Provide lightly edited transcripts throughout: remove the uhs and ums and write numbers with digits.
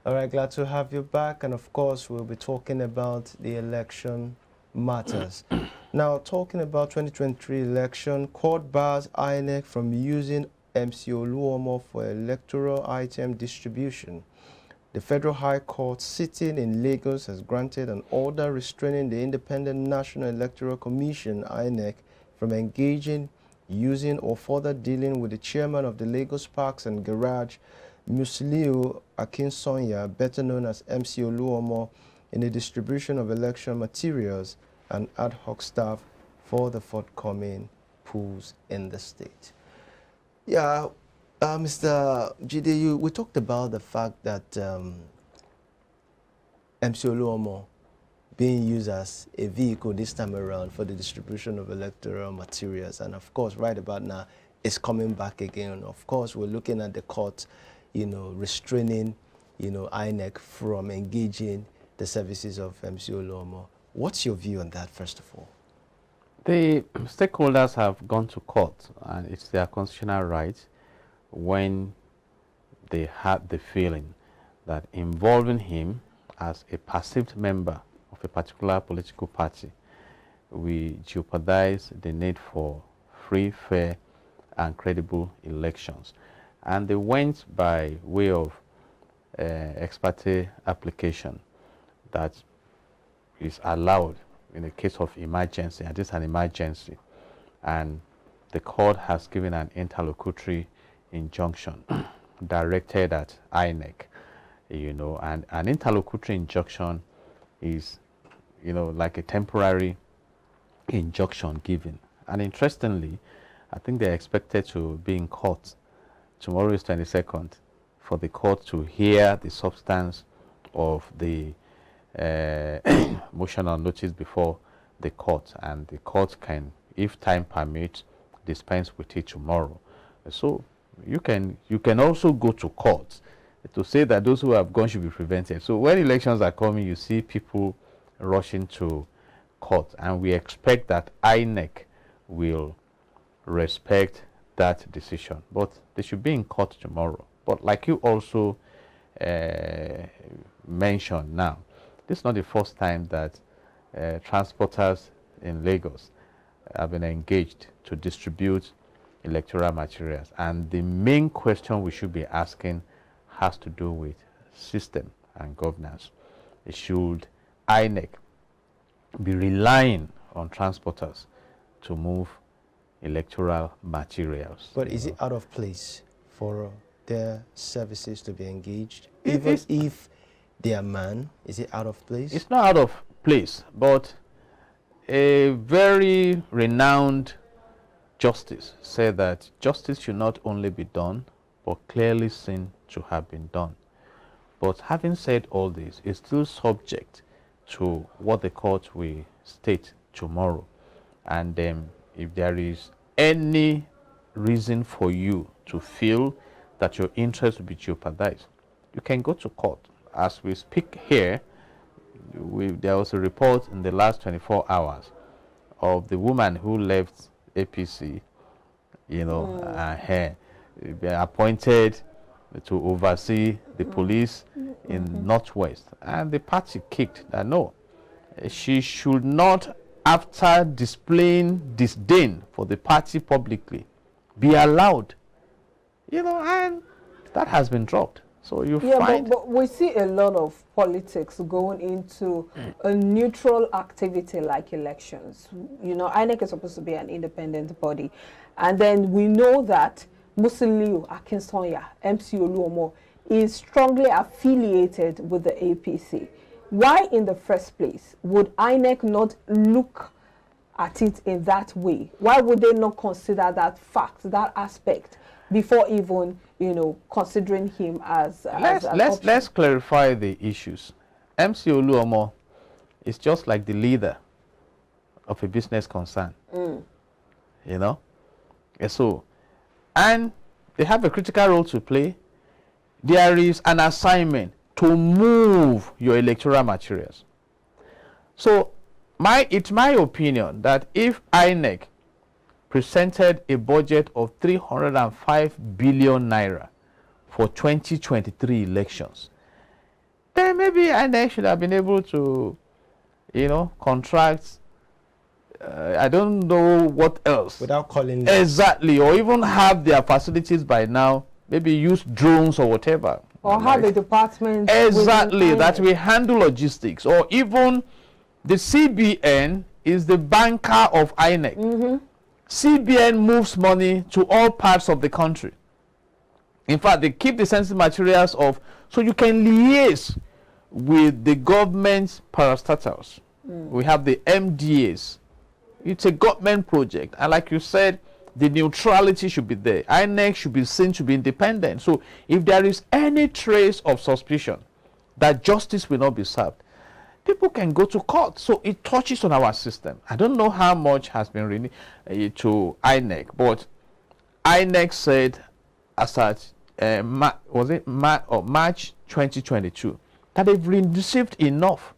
All right, glad to have you back. And of course, we'll be talking about the election matters. Now, talking about 2023 election, court bars Inec from using MC Oluomo for electoral item distribution. The Federal High Court sitting in Lagos has granted an order restraining the Independent National Electoral Commission, INEC, from engaging, using, or further dealing with the chairman of the Lagos Parks and Garage, Musiliu Akinsanya, better known as MC Oluomo, in the distribution of election materials and ad hoc staff for the forthcoming polls in the state. Yeah, Mr. Jide, we talked about the fact that MC Oluomo being used as a vehicle this time around for the distribution of electoral materials, and of course, right about now, it's coming back again. Of course, we're looking at the court, restraining, INEC from engaging the services of MC Oluomo. What's your view on that, first of all? The stakeholders have gone to court, and it's their constitutional right when they had the feeling that involving him as a perceived member of a particular political party will jeopardize the need for free, fair, and credible elections. And they went by way of ex parte application that is allowed in the case of emergency, and this is an emergency. And the court has given an interlocutory injunction directed at INEC, and an interlocutory injunction is, like a temporary injunction given. And interestingly, I think they're expected to be in court. Tomorrow is 22nd, for the court to hear the substance of the motion on notice before the court, and the court can, if time permits, dispense with it tomorrow. So you can also go to court to say that those who have gone should be prevented. So when elections are coming, you see people rushing to court, and we expect that INEC will respect that decision. But they should be in court tomorrow. But like you also mentioned now, this is not the first time that transporters in Lagos have been engaged to distribute electoral materials. And the main question we should be asking has to do with system and governance. Should INEC be relying on transporters to move electoral materials? But is it out of place for their services to be engaged? Even if they are man, is it out of place? It's not out of place, but a very renowned justice said that justice should not only be done, but clearly seen to have been done. But having said all this, it's still subject to what the court will state tomorrow. And if there is any reason for you to feel that your interest will be jeopardized, you can go to court. As we speak here, there was a report in the last 24 hours of the woman who left APC, appointed to oversee the police in Northwest. And the party kicked that no, she should not, after displaying disdain for the party publicly, be allowed, and that has been dropped. So you find... but we see a lot of politics going into a neutral activity like elections. INEC is supposed to be an independent body. And then we know that Musiliu Akinsanya, MC Oluomo, is strongly affiliated with the APC. Why in the first place would INEC not look at it in that way? Why would they not consider that fact, that aspect, before even, considering him as let's clarify the issues. MC Oluomo is just like the leader of a business concern. So, and they have a critical role to play. There is an assignment to move your electoral materials. So, it's my opinion that if INEC presented a budget of 305 billion naira for 2023 elections, then maybe INEC should have been able to, contract, I don't know what else. Without calling Exactly, or even have their facilities by now, maybe use drones or whatever. Or have a department. Exactly, that we handle logistics. Or even the CBN is the banker of INEC. CBN moves money to all parts of the country. In fact, they keep the sensitive materials so you can liaise with the government's parastatals. We have the MDAs. It's a government project. And like you said, the neutrality should be there. INEC should be seen to be independent. So if there is any trace of suspicion that justice will not be served, people can go to court. So it touches on our system. I don't know how much has been released to INEC, but INEC said as at March 2022 that they've received enough,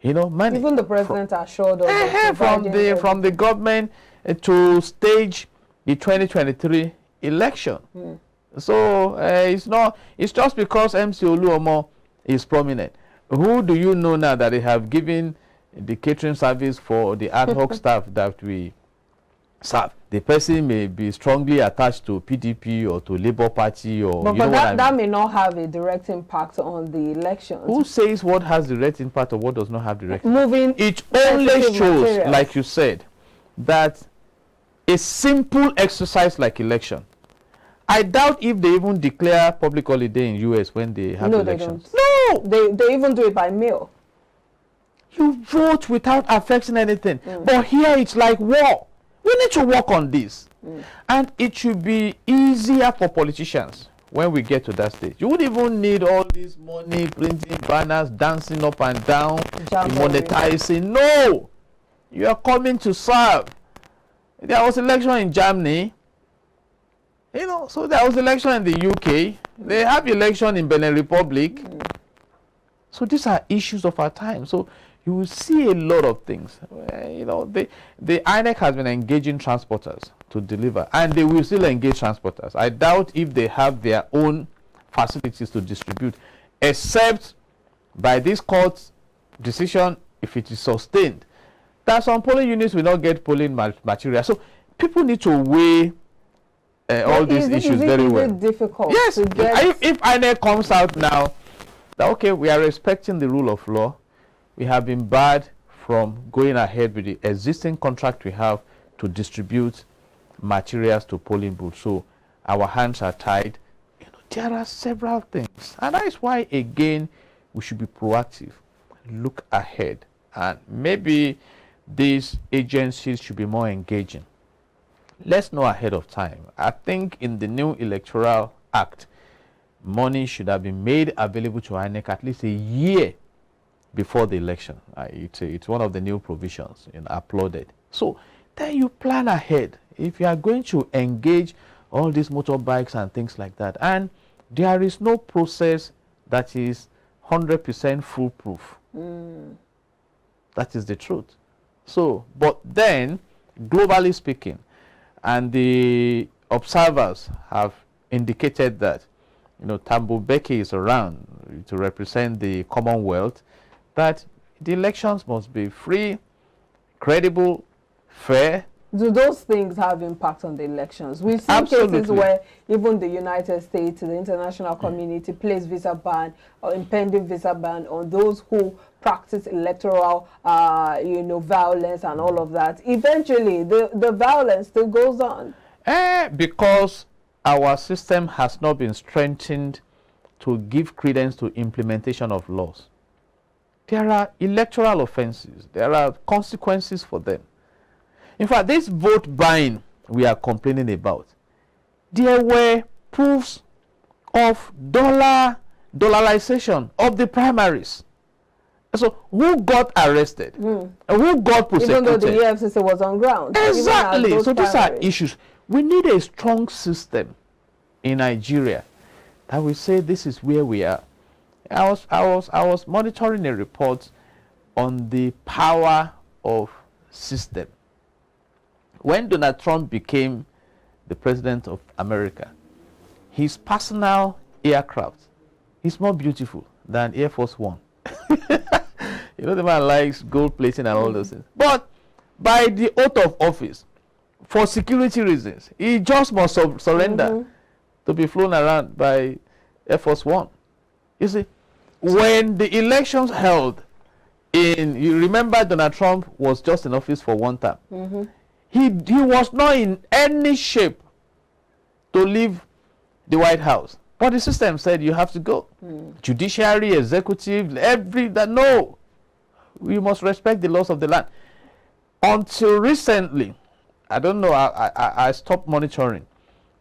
money. Even the president assured us from the government to stage the 2023 election. So it's just because MC Oluomo is prominent. Who do you know now that they have given the catering service for the ad hoc staff that we serve? The person may be strongly attached to PDP or to Labour Party, or but that may not have a direct impact on the elections. Who says what has direct impact or what does not have direct impact? Moving it only shows, like you said, that a simple exercise like election. I doubt if they even declare public holiday in US when they have elections. They don't. No, they even do it by mail. You vote without affecting anything. But here it's like war. We need to work on this. And it should be easier for politicians when we get to that stage. You wouldn't even need all this money, printing banners, dancing up and down, monetizing. No! You are coming to serve. There was election in Germany. So there was election in the UK. They have election in Benin Republic. So these are issues of our time. So you will see a lot of things. The INEC has been engaging transporters to deliver, and they will still engage transporters. I doubt if they have their own facilities to distribute, except by this court's decision, if it is sustained, that some polling units will not get polling material. So people need to weigh all these issues very well. Difficult. Yes, if INEC comes out now that okay, we are respecting the rule of law, we have been barred from going ahead with the existing contract we have to distribute materials to polling booths, so our hands are tied. There are several things, and that is why again we should be proactive, look ahead, and maybe these agencies should be more engaging. Let's know ahead of time. I think in the new Electoral Act, money should have been made available to INEC at least a year before the election. It's one of the new provisions uploaded. So then you plan ahead. If you are going to engage all these motorbikes and things like that, and there is no process that is 100% foolproof. That is the truth. So, but then, globally speaking, and the observers have indicated that, Thabo Mbeki is around to represent the Commonwealth, that the elections must be free, credible, fair. Do those things have impact on the elections? We've seen cases where even the United States, the international community, place visa ban or impending visa ban on those who practice electoral, violence and all of that. Eventually, the violence still goes on. Because our system has not been strengthened to give credence to implementation of laws. There are electoral offenses. There are consequences for them. In fact, this vote buying we are complaining about, there were proofs of dollarization of the primaries. So who got arrested? And who got prosecuted? Even though the EFCC was on ground. Exactly. So these are issues. We need a strong system in Nigeria that will say this is where we are. I was monitoring a report on the power of system. When Donald Trump became the president of America, his personal aircraft is more beautiful than Air Force One. You know, the man likes gold plating and all those things. But by the oath of office, for security reasons, he just must surrender to be flown around by Air Force One. You see, when the elections held you remember Donald Trump was just in office for one term. He was not in any shape to leave the White House. But the system said you have to go. Judiciary, executive, no. We must respect the laws of the land. Until recently, I don't know, I stopped monitoring.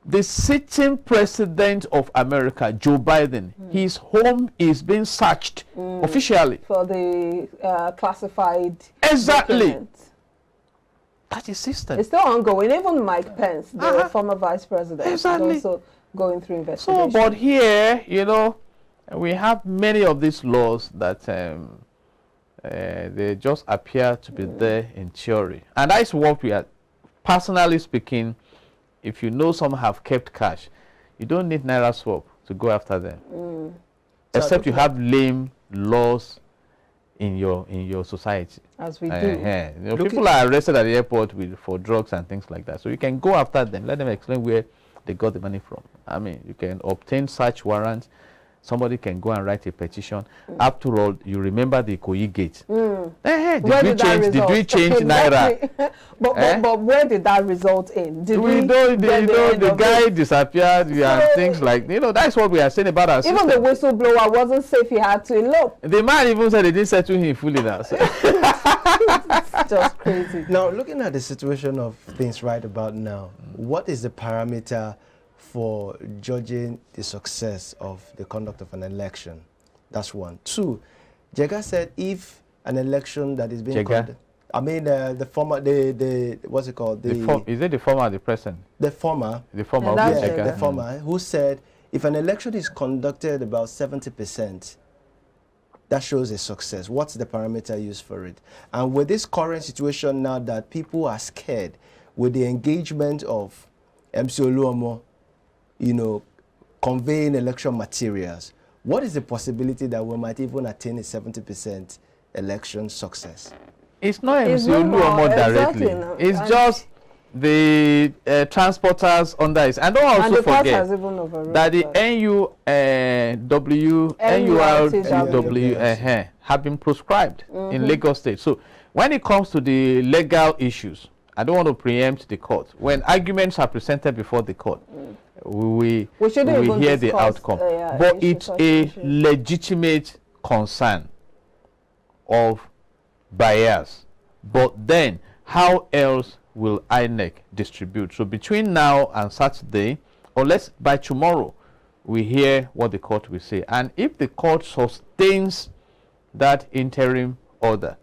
The sitting president of America, Joe Biden, his home is being searched officially. For the classified documents. That is system. It's still ongoing. Even Mike Pence, the former vice president, is also going through investigation. So, but here, you know, we have many of these laws that they just appear to be there in theory. And that's what we are, personally speaking, if you know some have kept cash, you don't need Naira swap to go after them. Except you have lame laws in your society. As we do. You know, people are arrested at the airport for drugs and things like that. So you can go after them. Let them explain where they got the money from. I mean, you can obtain search warrants. Somebody can go and write a petition. After all, you remember the Ikoyi Gate. Did we change Naira? But where did that result in? The guy disappeared and things like, you know, that's what we are saying about our system. Even the whistleblower wasn't safe. He had to elope. The man even said they didn't settle him fully now. So. It's just crazy. Now, looking at the situation of things right about now, what is the parameter for judging the success of the conduct of an election? That's one. Two, Jega said if an election that is being conducted, I mean the former, what's it called? Is it the former or the present? The former. The former. Yeah, the former, who said if an election is conducted about 70%, that shows a success. What's the parameter used for it? And with this current situation now that people are scared with the engagement of MC Oluomo, you know, conveying election materials, what is the possibility that we might even attain a 70% election success? It's not MC Oluomo directly. Exactly, it's just the transporters under it. And don't also forget that the NURTW have been proscribed in Lagos State. So when it comes to the legal issues, I don't want to preempt the court. When arguments are presented before the court, we hear the outcome. But it's a legitimate concern of bias. But then, how else will Inec distribute? So between now and Saturday, or let's by tomorrow, we hear what the court will say. And if the court sustains that interim order,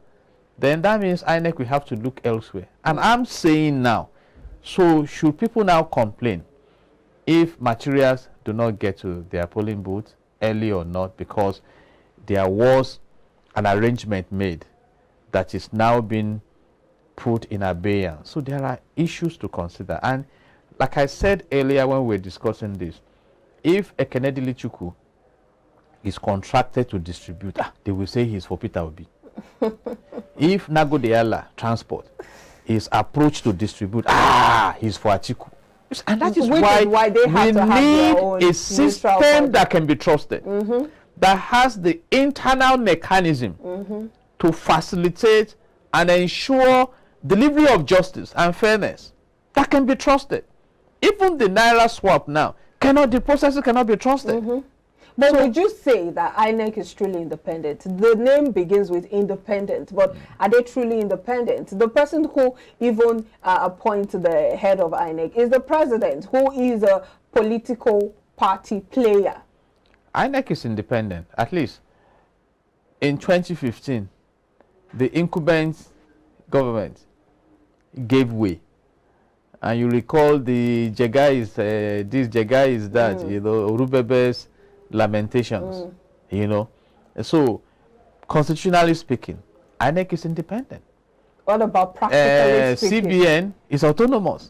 then that means Inec will have to look elsewhere. And I'm saying now, so should people now complain if materials do not get to their polling booth early or not, because there was an arrangement made that is now being put in abeyance? So there are issues to consider. And like I said earlier when we were discussing this, if Ekenedili Chukwu is contracted to distribute, they will say he's for Peter Obi. If Nagodeala Transport is approached to distribute, he's for Atiku. And that is why they have to need a system that can be trusted, that has the internal mechanism to facilitate and ensure delivery of justice and fairness that can be trusted. Even the Naira swap now, the process cannot be trusted. But would you say that INEC is truly independent? The name begins with independent, but are they truly independent? The person who even appoints the head of INEC is the president, who is a political party player. INEC is independent. At least in 2015, the incumbent government gave way. And you recall the Jega is this, Jega is that, you know, Rubebe's lamentations, you know. So, constitutionally speaking, INEC is independent. What about practically speaking? CBN is autonomous.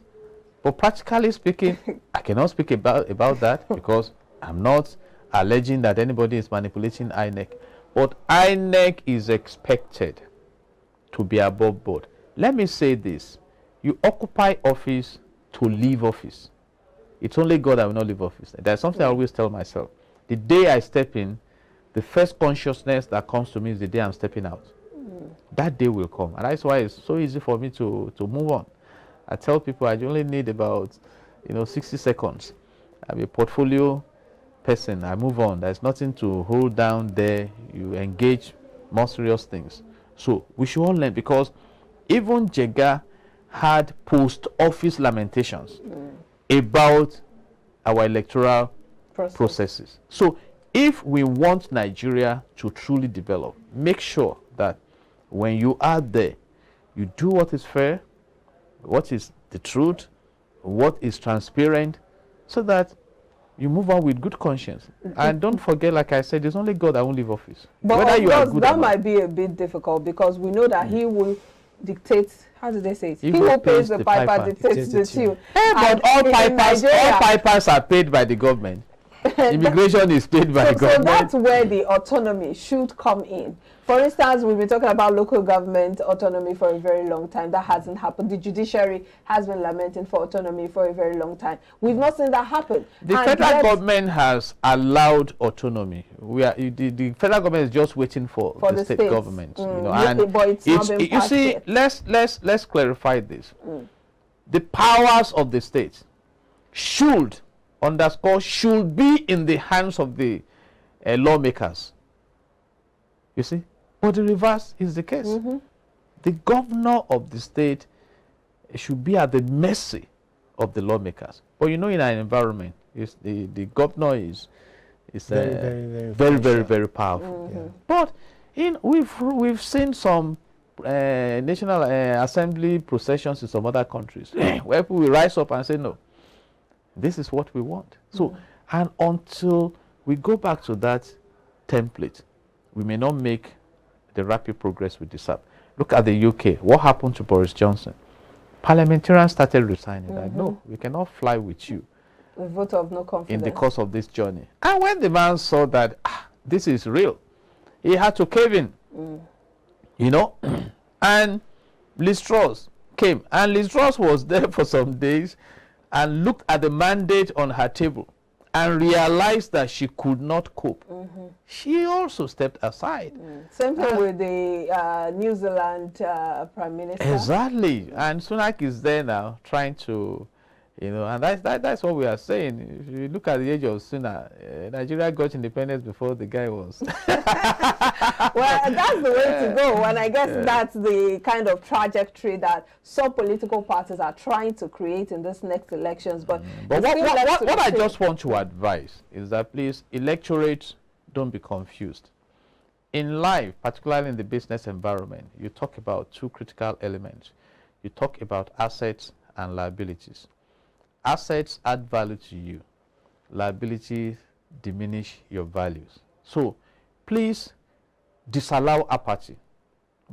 But practically speaking, I cannot speak about that because I'm not alleging that anybody is manipulating INEC. But INEC is expected to be above board. Let me say this. You occupy office to leave office. It's only God that will not leave office. There's something I always tell myself. The day I step in, the first consciousness that comes to me is the day I'm stepping out. That day will come. And that's why it's so easy for me to move on. I tell people I only need about 60 seconds. I'm a portfolio person. I move on. There's nothing to hold down there. You engage more serious things. So we should all learn, because even Jega had post-office lamentations about our electoral processes. So if we want Nigeria to truly develop, make sure that when you are there, you do what is fair, what is the truth, what is transparent, so that you move on with good conscience. And don't forget, like I said, there's only God that won't leave office. But whether of you are course, good that or not. might be a bit difficult, because we know that he will dictate, how do they say it? He who pays the piper dictates the tune. But all pipers are paid by the government. Immigration is paid by the government. So that's where the autonomy should come in. For instance, we've been talking about local government autonomy for a very long time. That hasn't happened. The judiciary has been lamenting for autonomy for a very long time. We've not seen that happen. The federal government has allowed autonomy. The federal government is just waiting for the state government. And but it's not been passed yet. Let's clarify this. The powers of the state should be in the hands of the lawmakers. You see? But the reverse is the case. The governor of the state should be at the mercy of the lawmakers. But in an environment, the governor is very powerful. But we've seen some National Assembly processions in some other countries where people will rise up and say, no, this is what we want. So, and until we go back to that template, we may not make the rapid progress we deserve. Look at the UK. What happened to Boris Johnson? Parliamentarians started resigning. Like, no, we cannot fly with you. A vote of no confidence. In the course of this journey. And when the man saw that this is real, he had to cave in. And Liz Truss came. And Liz Truss was there for some days and looked at the mandate on her table and realized that she could not cope. She also stepped aside. Same thing with the New Zealand Prime Minister. Exactly. And Sunak is there now trying to, and that's what we are saying. If you look at the age of Sunak, Nigeria got independence before the guy was. Well, that's the way to go. And I guess that's the kind of trajectory that some political parties are trying to create in this next elections. But what I just want to advise is that, please, electorate, don't be confused. In life, particularly in the business environment, you talk about two critical elements. You talk about assets and liabilities. Assets add value to you. Liabilities diminish your values. So, please disallow apathy.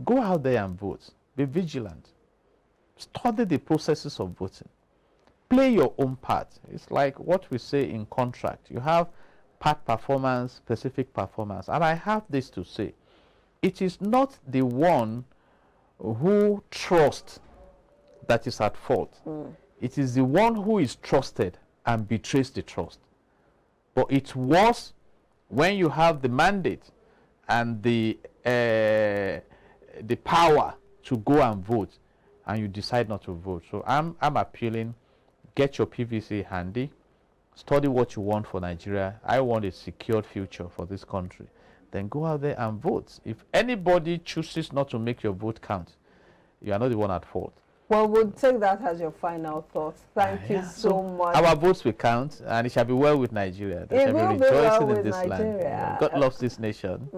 Go out there and vote. Be vigilant. Study the processes of voting. Play your own part. It's like what we say in contract. You have part performance, specific performance. And I have this to say. It is not the one who trusts that is at fault. It is the one who is trusted and betrays the trust. But it's worse when you have the mandate and the power to go and vote, and you decide not to vote. So I'm appealing, get your PVC handy, study what you want for Nigeria. I want a secured future for this country. Then go out there and vote. If anybody chooses not to make your vote count, you are not the one at fault. Well, we'll take that as your final thoughts. Thank you so much. Our votes will count, and it shall be well with Nigeria. They shall be rejoicing in this land. God loves this nation.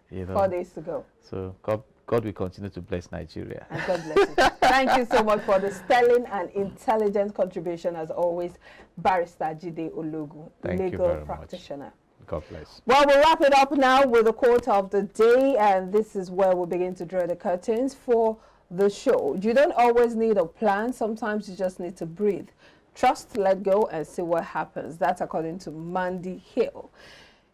4 days to go. So God will continue to bless Nigeria. And God bless you. Thank you so much for the sterling and intelligent contribution, as always, Barrister Jide Ologun, legal practitioner. God bless. Well, we'll wrap it up now with the quote of the day, and this is where we begin to draw the curtains for the show. You don't always need a plan. Sometimes you just need to breathe. Trust, let go, and see what happens. That's according to Mandy Hill.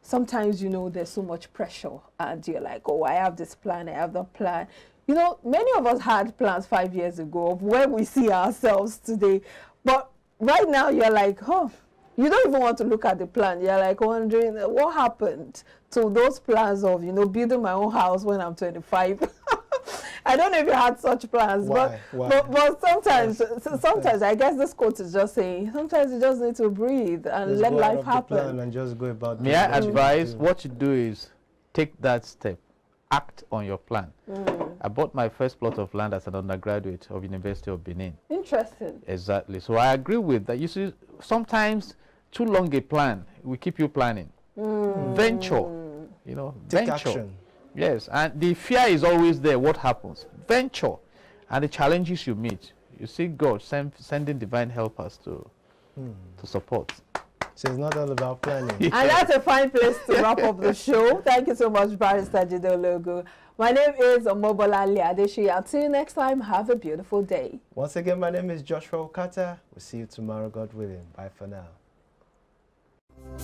sometimes, you know, there's so much pressure and you're like, oh, I have this plan, I have that plan. You know, many of us had plans 5 years ago of where we see ourselves today. But right now you're like, oh, you don't even want to look at the plan. You're like wondering what happened to those plans of, you know, building my own house when I'm 25. I don't know if you had such plans, Why? but sometimes, sometimes I guess this quote is just saying, sometimes you just need to breathe and Just let go out life of the happen. plan and just go about May doing I what you advise, do. what you do is take that step, act on your plan. I bought my first plot of land as an undergraduate of University of Benin. Interesting. Exactly. So I agree with that. You see, sometimes too long a plan will keep you planning. Venture, you know, Take venture. action. Yes, and the fear is always there. What happens? Venture, and the challenges you meet. You see God sending divine helpers to support. So it's not all about planning. And that's a fine place to wrap up the show. Thank you so much, Barrister Jide Ologun. My name is Omobolanle Adeshi. Until next time, have a beautiful day. Once again, my name is Joshua Okata. We'll see you tomorrow, God willing. Bye for now.